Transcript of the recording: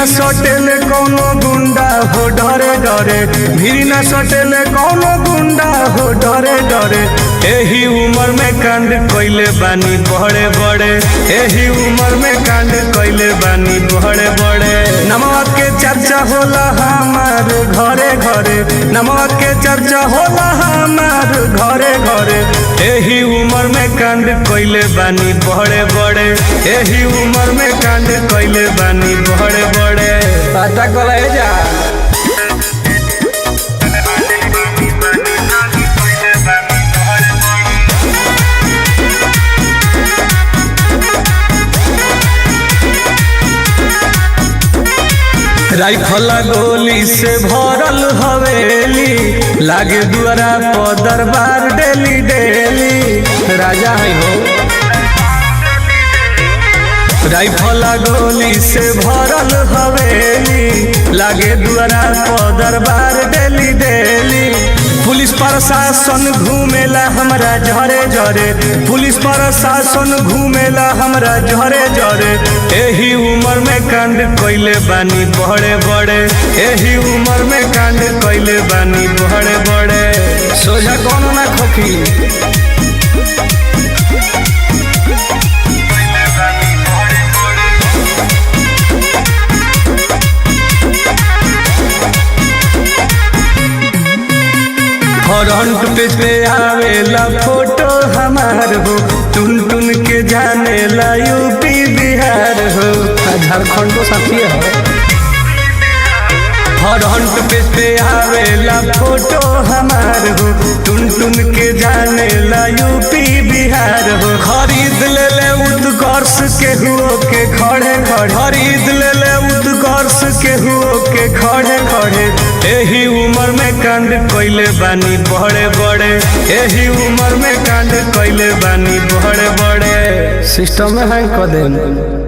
न सटेले कौनो गुंडा हो डरे डरे, भीड़ न सटेले कौनो गुंडा हो डरे डरे। एही उम्र में कांड कइले बानी बड़े बड़े, एही उम्र में कांड कइले बानी बड़े बड़े। नमवा के चर्चा होला हमार घरे घरे, नमवा के चर्चा होला हमार घरे घरे। एही उम्र में कांड कइले बानी बड़े बड़े, एही उम्र में कांड कइले बानी बड़े बड़े। पता कले जा राइफला गोली से भरल हवेली, लागे दुआरा पर दरबार डेली डेली। राजा है हो राइफला गोली से भरल हवेली, लागे दुआरा पर दरबार डेली डेली। पुलिस प्रशासन घूमेला हमरा झरे झरे, पुलिस प्रशासन घूमेला हमरा झरे झरे। एही उम्र में कांड कइले बानी बड़े बड़े, एही उम्र में कांड कइले बानी बड़े बड़े। सोझा कौन ना खोखी फ्रंट पेज पे आवेला फोटो हमार हो, टुन टुन के जाने ला यूपी बिहार हो। झारखंड तो साथी है। फ्रंट पेज पे आवेला फोटो हमार हो, टुन टुन के जाने ला यूपी बिहार हो। खरीद ले ले उत्कर्ष के हुओ के खड़े खड़े, खरीद ले ले उत्कर्ष के हुओ के खड़े खड़े। एही उम्र में कांड कइले बानी बड़े बड़े, एही उम्र में कांड कइले बानी बड़े बड़े। सिस्टम में हैंग कर दे।